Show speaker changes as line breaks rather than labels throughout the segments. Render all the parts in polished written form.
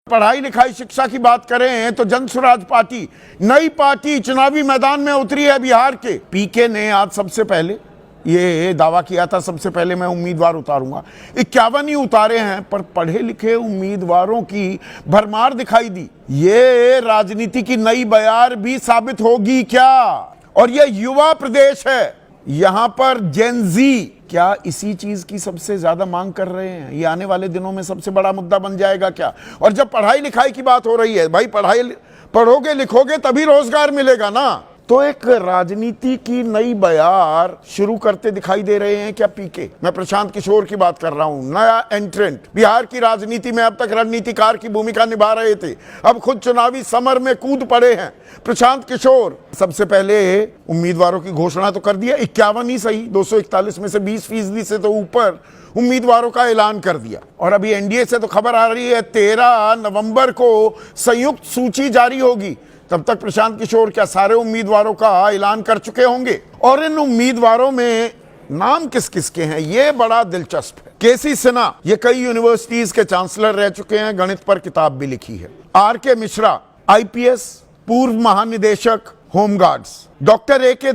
पढ़ाई लिखाई शिक्षा की बात करें तो जनसुराज पार्टी नई पार्टी चुनावी मैदान में उतरी है। बिहार के पीके ने आज सबसे पहले ये दावा किया था, सबसे पहले मैं उम्मीदवार उतारूंगा। 51 ही उतारे हैं, पर पढ़े लिखे उम्मीदवारों की भरमार दिखाई दी। ये राजनीति की नई बयार भी साबित होगी क्या? और ये युवा प्रदेश है, यहां पर जेनजी क्या इसी चीज की सबसे ज्यादा मांग कर रहे हैं? ये आने वाले दिनों में सबसे बड़ा मुद्दा बन जाएगा क्या? और जब पढ़ाई लिखाई की बात हो रही है, भाई पढ़ोगे लिखोगे तभी रोजगार मिलेगा ना। तो एक राजनीति की नई बयार शुरू करते दिखाई दे रहे हैं क्या पीके? मैं प्रशांत किशोर की बात कर रहा हूं, नया एंट्रेंट बिहार की राजनीति में। अब तक रणनीतिकार की भूमिका निभा रहे थे, अब खुद चुनावी समर में कूद पड़े हैं प्रशांत किशोर। सबसे पहले उम्मीदवारों की घोषणा तो कर दिया, 51 ही सही, 241 में से 20% से तो ऊपर उम्मीदवारों का ऐलान कर दिया। और अभी एनडीए से तो खबर आ रही है 13 नवंबर को संयुक्त सूची जारी होगी। तब तक प्रशांत किशोर क्या सारे उम्मीदवारों का ऐलान कर चुके होंगे? और इन उम्मीदवारों में नाम किस किस के हैं, ये बड़ा दिलचस्प है। केसी सिन्हा, ये कई यूनिवर्सिटीज के चांसलर रह चुके हैं, गणित पर किताब भी लिखी है। आर.के. मिश्रा, आईपीएस, पूर्व महानिदेशक होमगार्ड्स। Doctor A K.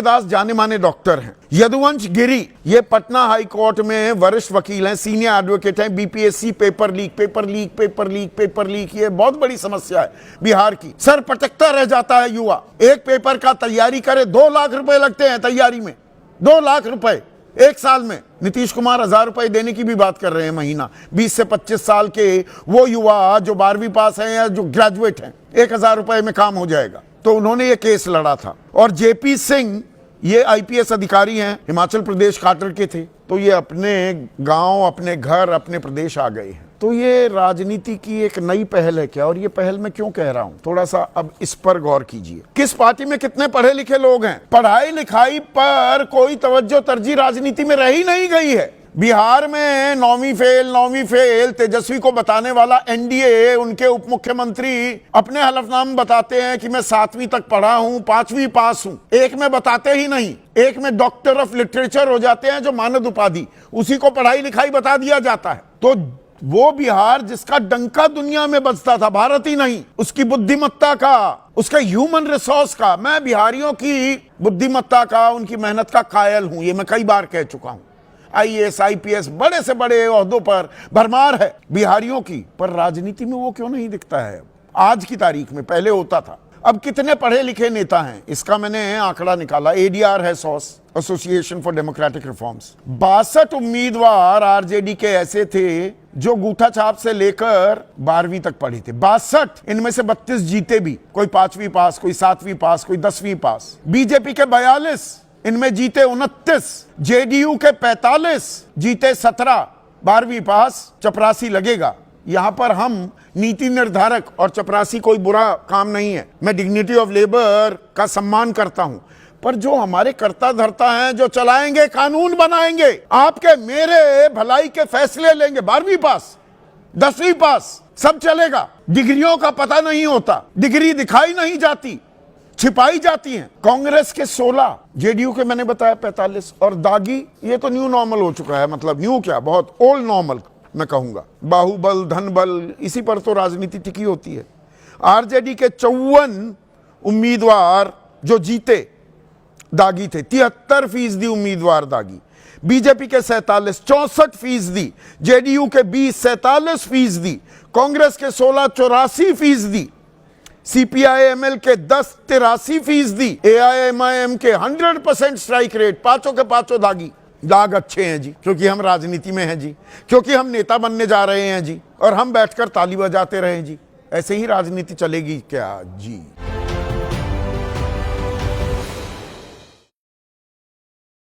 दास जाने माने डॉक्टर हैं। यदुवंश गिरी, ये पटना हाई कोर्ट में वरिष्ठ वकील हैं, सीनियर एडवोकेट हैं। बीपीएससी पेपर लीक, ये बहुत बड़ी समस्या है बिहार की। सर पटकता रह जाता है युवा। एक पेपर का तैयारी करे 2 लाख रुपए लगते हैं तैयारी में, 2 लाख रुपए एक साल में। नीतीश कुमार 1000 रुपए देने की भी बात कर रहे हैं महीना। 20 से 25 साल के वो युवा जो 12वीं पास हैं या जो ग्रेजुएट हैं, 1000 रुपए में काम हो जाएगा। तो उन्होंने ये केस लड़ा था। और जेपी सिंह, ये आईपीएस अधिकारी हैं, हिमाचल प्रदेश काटर के थे, तो ये अपने गांव, अपने घर, अपने प्रदेश आ गए हैं। तो ये राजनीति की एक नई पहल है क्या? और ये पहल मैं क्यों कह रहा हूं, थोड़ा सा अब इस पर गौर कीजिए। किस पार्टी में कितने पढ़े लिखे लोग हैं? पढ़ाई लिखाई पर कोई तवज्जो तरजीह राजनीति में रही नहीं गई है। बिहार में 9वीं फेल तेजस्वी को बताने वाला एनडीए, उनके उप मुख्यमंत्री अपने हलफनामे बताते हैं कि मैं 7वीं तक पढ़ा हूं, 5वीं पास हूं। एक में बताते ही नहीं, एक में डॉक्टर ऑफ लिटरेचर हो जाते हैं जो मानद उपाधि, उसी को पढ़ाई लिखाई बता दिया जाता है। तो वो बिहार जिसका डंका दुनिया में बजता था, भारत ही नहीं, उसकी बुद्धिमत्ता का, उसका ह्यूमन रिसोर्स का, मैं बिहारियों की बुद्धिमत्ता का, उनकी मेहनत का कायल हूं। ये मैं कई बार कह चुका हूं। आईएएस, आईपीएस, बड़े से बड़े ओहदों पर भरमार है बिहारियों की, पर राजनीति में वो क्यों नहीं दिखता है आज की तारीख में? पहले होता था। अब कितने पढ़े लिखे नेता हैं, इसका मैंने आंकड़ा निकाला। एडीआर है sauce, association for democratic reforms. 62 उम्मीदवार आरजेडी के ऐसे थे जो गूठा छाप से लेकर 12वीं तक पढ़े थे। 62, इनमें से 32 जीते भी, कोई 5वीं पास, कोई 7वीं पास, कोई 10वीं पास। बीजेपी के 42, इनमें जीते 29, जेडीयू के 45, जीते 17, 12वीं पास, चपरासी लगेगा। यहां पर हम नीति निर्धारक, और चपरासी कोई बुरा काम नहीं है, मैं डिग्निटी ऑफ लेबर का सम्मान करता हूं, पर जो हमारे कर्ता धर्ता हैं, जो चलाएंगे, कानून बनाएंगे, आपके मेरे भलाई के फैसले लेंगे, 12वीं पास, 10वीं पास, सब चलेगा। डिग्रियों का पता नहीं होता, डिग्री दिखाई नहीं जाती, छिपाई जाती हैं। कांग्रेस के 16, जेडीयू के मैंने बताया 45, और दागी, ये तो न्यू नॉर्मल हो चुका है, मतलब न्यू क्या, बहुत ओल्ड नॉर्मल मैं कहूंगा। बाहुबल, धनबल, इसी पर तो राजनीति टिकी होती है। आरजेडी के 54 उम्मीदवार जो जीते दागी थे, 73% उम्मीदवार दागी। बीजेपी के 47, 64%, जेडीयू के 20, 47%, कांग्रेस के 16, 84%, सीपीआईएमएल के 10, 83%, एआईएमआईएम के 100% स्ट्राइक रेट, पांचों के पांचों दागी। दाग अच्छे हैं जी, क्योंकि हम राजनीति में हैं जी, क्योंकि हम नेता बनने जा रहे हैं जी, और हम बैठकर ताली बजाते रहे जी। ऐसे ही राजनीति चलेगी क्या जी?